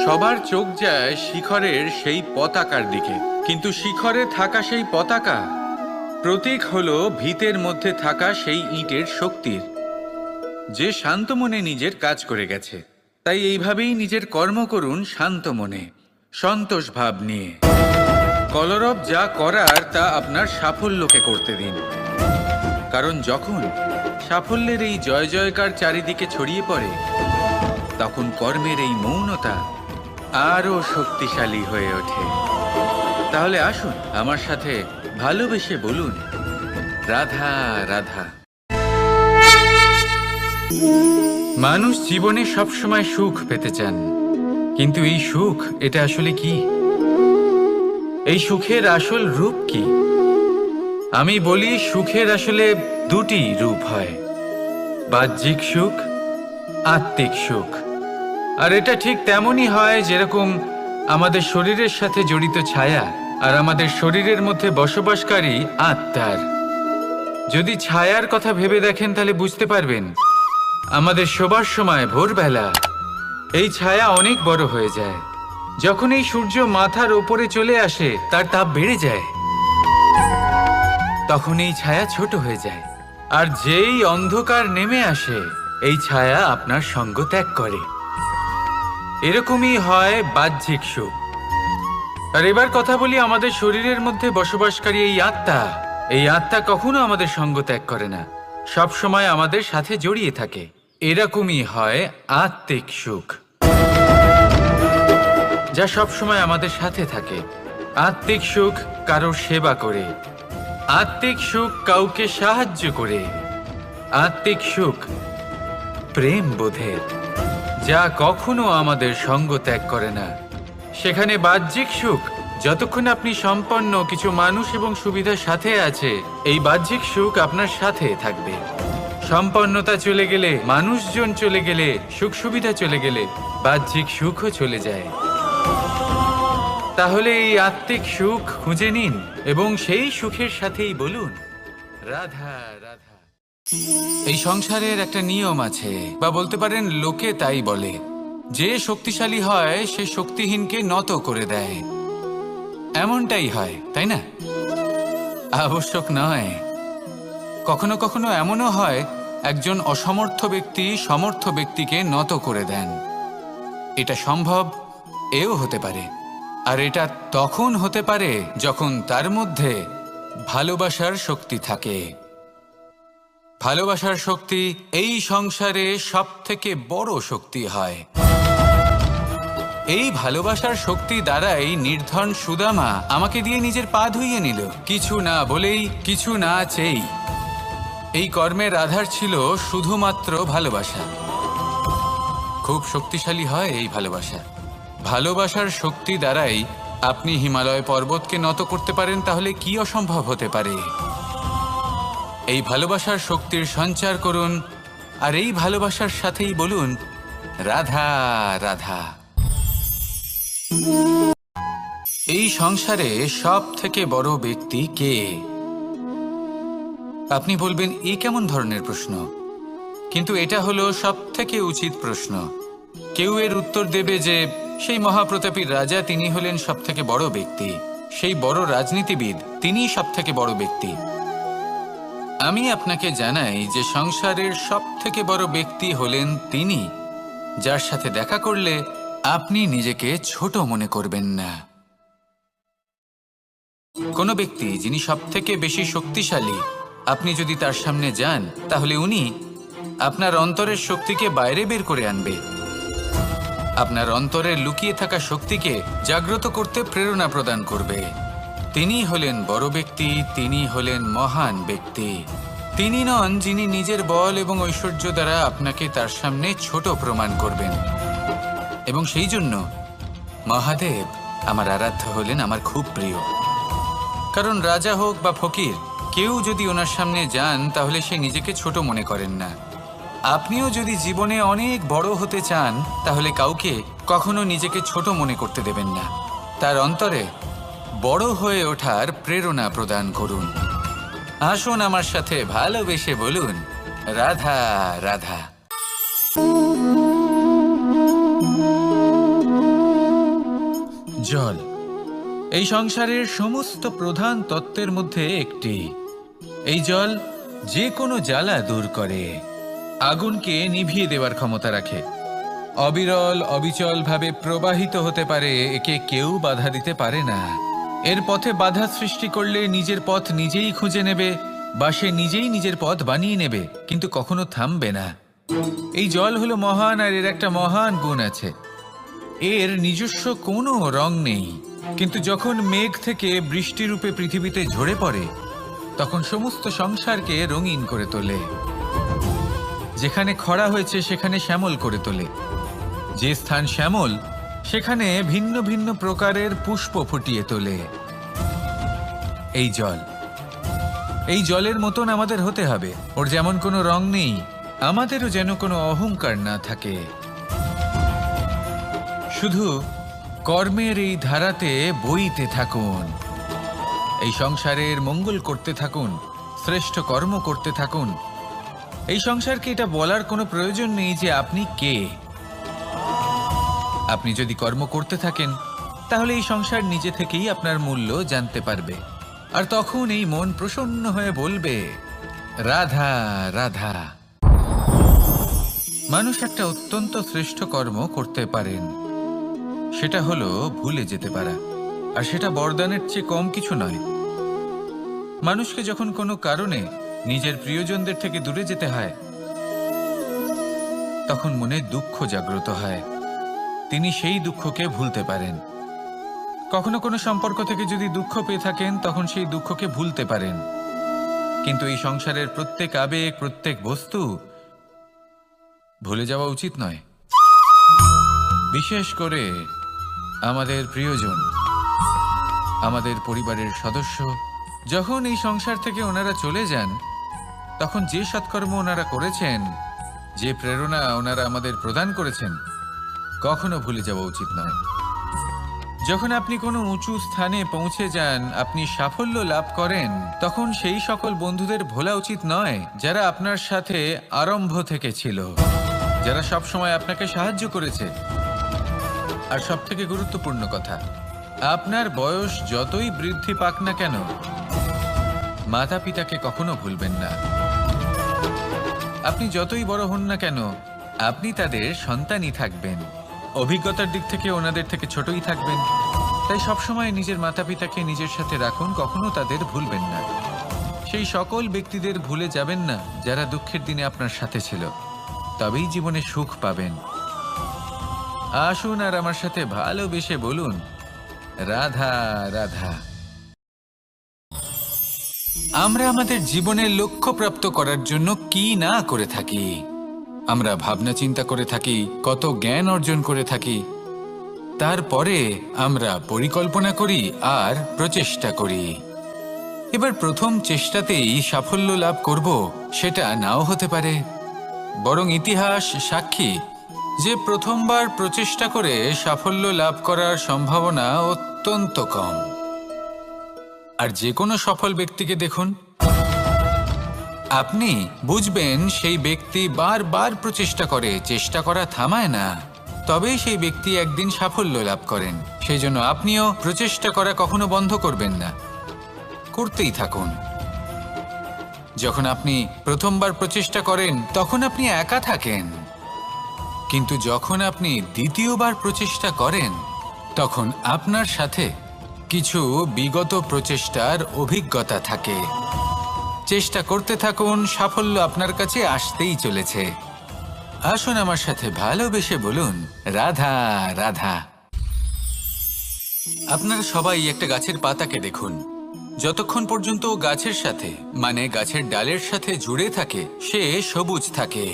সবার চোখ যায় শিখরের সেই পতাকার দিকে, কিন্তু শিখরে থাকা সেই পতাকা প্রতীক হলো ভিতের মধ্যে থাকা সেই ইটের শক্তির, যে শান্ত মনে নিজের কাজ করে গেছে। তাই এইভাবেই নিজের কর্ম করুন শান্ত মনে, সন্তোষ ভাব নিয়ে। কলরব যা করার তা আপনার সাফল্যকে করতে দিন, কারণ যখন সাফল্যের এই জয় জয়কার চারিদিকে ছড়িয়ে পড়ে, তখন কর্মের এই মৌনতা আরও শক্তিশালী হয়ে ওঠে। তাহলে আসুন আমার সাথে ভালোবেসে বলুন, রাধা রাধা। মানুষ জীবনে সবসময় সুখ পেতে চান, কিন্তু এই সুখ এটা আসলে কি? এই সুখের আসল রূপ কি? আমি বলি, সুখের আসলে দুটি রূপ হয়, বাহ্যিক সুখ, আত্মিক সুখ। আর এটা ঠিক তেমনই হয় যেরকম আমাদের শরীরের সাথে জড়িত ছায়া আর আমাদের শরীরের মধ্যে বসবাসকারী আত্মার। যদি ছায়ার কথা ভেবে দেখেন তাহলে বুঝতে পারবেন, আমাদের শোবার সময় ভোরবেলা এই ছায়া অনেক বড় হয়ে যায়। যখন এই সূর্য মাথার ওপরে চলে আসে, তার তাপ বেড়ে যায়, তখন এই ছায়া ছোট হয়ে যায়। আর যেই অন্ধকার নেমে আসে, এই ছায়া আপনার সঙ্গ ত্যাগ করে। এরকমই হয় বাহ্যিক সুখ। আর এবার কথা বলি আমাদের শরীরের মধ্যে বসবাসকারী এই আত্মা। এই আত্মা কখনো আমাদের সঙ্গ ত্যাগ করে না, সব সময় আমাদের সাথে জড়িয়ে থাকে। এরকমই হয় আত্মিক সুখ, যা সব সময় আমাদের সাথে থাকে। আত্মিক সুখ কারোর সেবা করে, আত্মিক সুখ কাউকে সাহায্য করে, আত্মিক সুখ প্রেম বোধের, যা কখনো আমাদের সঙ্গ ত্যাগ করে না। সেখানে বাহ্যিক সুখ, যতক্ষণ আপনি সম্পন্ন কিছু মানুষ এবং সুবিধার সাথে আছে, এই বাহ্যিক সুখ আপনার সাথে থাকবে। সম্পন্নতা চলে গেলে, মানুষজন চলে গেলে, সুখ সুবিধা চলে গেলে, বাহ্যিক সুখও চলে যায়। তাহলে এই আত্মিক সুখ খুঁজে নিন এবং সেই সুখের সাথেই বলুন, রাধা রাধা। এই সংসারের একটা নিয়ম আছে, বা বলতে পারেন লোকে তাই বলে, যে শক্তিশালী হয় সে শক্তিহীনকে নত করে দেয়। এমনটাই হয়, তাই না? আবশ্যক নয়, কখনো কখনো এমনও হয় একজন অসমর্থ ব্যক্তি সমর্থ ব্যক্তিকে নত করে দেন। এটা সম্ভব, এও হতে পারে। আর এটা তখন হতে পারে যখন তার মধ্যে ভালোবাসার শক্তি থাকে। ভালোবাসার শক্তি এই সংসারে সবথেকে বড় শক্তি হয়। এই ভালোবাসার শক্তি দ্বারাই নির্ধন সুদামা আমাকে দিয়ে নিজের পা ধুইয়ে নিল, কিছু না বলেই, কিছু না চেয়েই। এই কর্মের আধার ছিল শুধুমাত্র ভালোবাসা। খুব শক্তিশালী হয় এই ভালোবাসা। ভালোবাসার শক্তি দ্বারাই আপনি হিমালয় পর্বতকে নত করতে পারেন, তাহলে কি অসম্ভব হতে পারে? এই ভালোবাসার শক্তির সঞ্চার করুন, আর এই ভালোবাসার সাথেই বলুন, রাধা রাধা। এই সংসারে সব থেকে বড় ব্যক্তি কে? আপনি বলবেন, এ কেমন ধরনের প্রশ্ন? কিন্তু এটা হলো সব থেকে উচিত প্রশ্ন। কেউ এর উত্তর দেবে যে সেই মহাপ্রতাপী রাজা, তিনি হলেন সব থেকে বড় ব্যক্তি, সেই বড় রাজনীতিবিদ, তিনিই সব থেকে বড় ব্যক্তি। আমি আপনাকে জানাই যে সংসারের সব থেকে বড় ব্যক্তি হলেন তিনি, যার সাথে দেখা করলে আপনি নিজেকে ছোট মনে করবেন না। কোনো ব্যক্তি যিনি সব থেকে বেশি শক্তিশালী, আপনি যদি তার সামনে যান, তাহলে উনি আপনার অন্তরের শক্তিকে বাইরে বের করে আনবে, আপনার অন্তরের লুকিয়ে থাকা শক্তিকে জাগ্রত করতে প্রেরণা প্রদান করবে। তিনি হলেন বড় ব্যক্তি, তিনি হলেন মহান ব্যক্তি। তিনি নন যিনি নিজের বল এবং ঐশ্বর্য দ্বারা আপনাকে তার সামনে ছোট প্রমাণ করবেন। এবং সেই জন্য মহাদেব আমার আরাধ্য হলেন আমার খুব প্রিয়। কারণ রাজা হোক বা ফকির, কেউ যদি ওনার সামনে যান তাহলে সে নিজেকে ছোট মনে করেন না। আপনিও যদি জীবনে অনেক বড় হতে চান, তাহলে কাউকে কখনো নিজেকে ছোট মনে করতে দেবেন না। তার অন্তরে বড় হয়ে ওঠার প্রেরণা প্রদান করুন। আসুন আমার সাথে ভালোবেসে বলুন, রাধা রাধা। জল এই সংসারের সমস্ত প্রধান তত্ত্বের মধ্যে একটি। এই জল যে কোনো জ্বালা দূর করে, আগুনকে নিভিয়ে দেওয়ার ক্ষমতা রাখে, অবিরল অবিচল ভাবে প্রবাহিত হতে পারে, একে কেউ বাধা দিতে পারে না। এর পথে বাধা সৃষ্টি করলে নিজের পথ নিজেই খুঁজে নেবে বা সে নিজেই নিজের পথ বানিয়ে নেবে, কিন্তু কখনো থামবে না। এই জল হলো মহান, আর এর একটা মহান গুণ আছে, এর নিজস্ব কোনো রং নেই। কিন্তু যখন মেঘ থেকে বৃষ্টিরূপে পৃথিবীতে ঝরে পড়ে, তখন সমস্ত সংসারকে রঙিন করে তোলে। যেখানে খরা হয়েছে সেখানে শ্যামল করে তোলে, যে স্থান শ্যামল সেখানে ভিন্ন ভিন্ন প্রকারের পুষ্প ফুটিয়ে তোলে। এই জলের মতন আমাদের হতে হবে। ওর যেমন কোনো রং নেই, আমাদেরও যেন কোনো অহংকার না থাকে। শুধু কর্মের এই ধারাতে বইতে থাকুন, এই সংসারের মঙ্গল করতে থাকুন, শ্রেষ্ঠ কর্ম করতে থাকুন। এই সংসারকে এটা বলার কোনো প্রয়োজন নেই যে আপনি কে। আপনি যদি কর্ম করতে থাকেন তাহলে এই সংসার নিজে থেকেই আপনার মূল্য জানতে পারবে, আর তখন এই মন প্রসন্ন হয়ে বলবে, রাধা রাধা। মানুষ একটা অত্যন্ত শ্রেষ্ঠ কর্ম করতে পারেন, সেটা হলো ভুলে যেতে পারা, আর সেটা বরদানের চেয়ে কম কিছু নয়। মানুষকে যখন কোনো কারণে নিজের প্রিয়জনদের থেকে দূরে যেতে হয়, তখন মনে দুঃখ জাগ্রত হয়, তিনি সেই দুঃখকে ভুলতে পারেন। কখনো কোনো সম্পর্ক থেকে যদি দুঃখ পেয়ে থাকেন, তখন সেই দুঃখকে ভুলতে পারেন। কিন্তু এই সংসারের প্রত্যেক আবেগ, প্রত্যেক বস্তু ভুলে যাওয়া উচিত নয়। বিশেষ করে আমাদের প্রিয়জন, আমাদের পরিবারের সদস্য, যখন এই সংসার থেকে ওনারা চলে যান, তখন যে সৎকর্ম ওনারা করেছেন, যে প্রেরণা ওনারা আমাদের প্রদান করেছেন, কখনো ভুলে যাওয়া উচিত নয়। যখন আপনি কোনো উঁচু স্থানে পৌঁছে যান, আপনি সাফল্য লাভ করেন, তখন সেই সকল বন্ধুদের ভোলা উচিত নয় যারা আপনার সাথে আরম্ভ থেকে ছিল, যারা সব সময় আপনাকে সাহায্য করেছে। আর সবথেকে গুরুত্বপূর্ণ কথা, আপনার বয়স যতই বৃদ্ধি পাক না কেন, মাতা পিতাকে কখনো ভুলবেন না। আপনি যতই বড় হন না কেন, আপনি তাদের সন্তানই থাকবেন, অভিজ্ঞতার দিক থেকে ওনাদের থেকে ছোটই থাকবেন। তাই সবসময় নিজের মাতা পিতাকে নিজের সাথে রাখুন, কখনো তাদের ভুলবেন না। সেই সকল ব্যক্তিদের ভুলে যাবেন না যারা দুঃখের দিনে আপনার সাথে ছিল, তবেই জীবনে সুখ পাবেন। আসুন আর আমার সাথে ভালোবেসে বলুন, রাধা রাধা। আমরা আমাদের জীবনের লক্ষ্য প্রাপ্ত করার জন্য কি না করে থাকি। আমরা ভাবনা চিন্তা করে থাকি, কত জ্ঞান অর্জন করে থাকি, তারপরে আমরা পরিকল্পনা করি আর প্রচেষ্টা করি। এবার প্রথম চেষ্টাতেই সাফল্য লাভ করব সেটা নাও হতে পারে, বরং ইতিহাস সাক্ষী যে প্রথমবার প্রচেষ্টা করে সাফল্য লাভ করার সম্ভাবনা অত্যন্ত কম। আর যে কোনো সফল ব্যক্তিকে দেখুন, আপনি বুঝবেন সেই ব্যক্তি বারবার প্রচেষ্টা করে, চেষ্টা করা থামায় না, তবেই সেই ব্যক্তি একদিন সাফল্য লাভ করেন। সেই জন্য আপনিও প্রচেষ্টা করা কখনো বন্ধ করবেন না, করতেই থাকুন। যখন আপনি প্রথমবার প্রচেষ্টা করেন তখন আপনি একা থাকেন, কিন্তু যখন আপনি দ্বিতীয়বার প্রচেষ্টা করেন তখন আপনার সাথে কিছু বিগত প্রচেষ্টার অভিজ্ঞতা থাকে। চেষ্টা করতে থাকুন, সাফল্য আপনার কাছে আসতেই চলেছে। আসুন আমার সাথে ভালোবেসে বলুন, রাধা রাধা। আপনারা সবাই একটা গাছের পাতাকে দেখুন, যতক্ষণ পর্যন্ত ও গাছের সাথে, মানে গাছের ডালের সাথে জুড়ে থাকে, সে সবুজ থাকে,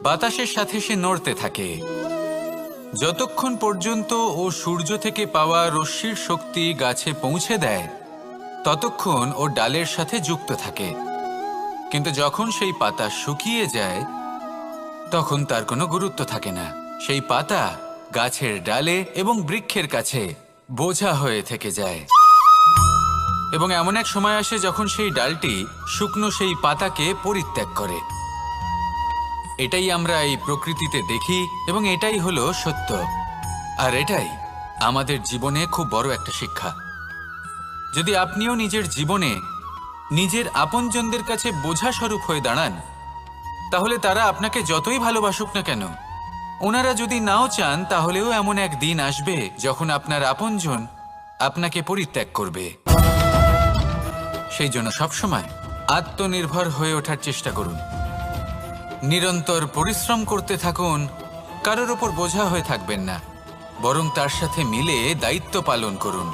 বাতাসের সাথে সে নড়তে থাকে। যতক্ষণ পর্যন্ত ও সূর্য থেকে পাওয়া রশ্মির শক্তি গাছে পৌঁছে দেয়, ততক্ষণ ও ডালের সাথে যুক্ত থাকে। কিন্তু যখন সেই পাতা শুকিয়ে যায়, তখন তার কোনো গুরুত্ব থাকে না। সেই পাতা গাছের ডালে এবং বৃক্ষের কাছে বোঝা হয়ে থেকে যায়। এবং এমন এক সময় আসে যখন সেই ডালটি শুকনো সেই পাতাকে পরিত্যাগ করে। এটাই আমরা এই প্রকৃতিতে দেখি এবং এটাই হলো সত্য। আর এটাই আমাদের জীবনে খুব বড় একটা শিক্ষা। যদি আপনিও নিজের জীবনে নিজের আপনজনদের কাছে বোঝা স্বরূপ হয়ে দাঁড়ান, তাহলে তারা আপনাকে যতই ভালোবাসুক না কেন, ওনারা যদি নাও চান, তাহলেও এমন এক দিন আসবে যখন আপনার আপনজন আপনাকে পরিত্যাগ করবে। সেই জন্য সবসময় আত্মনির্ভর হয়ে ওঠার চেষ্টা করুন, নিরন্তর পরিশ্রম করতে থাকুন, কারোর ওপর বোঝা হয়ে থাকবেন না, বরং তার সাথে মিলে দায়িত্ব পালন করুন।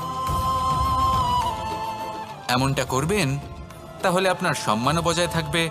এমনটা করবেন, তাহলে আপনার সম্মানও বজায় থাকবে,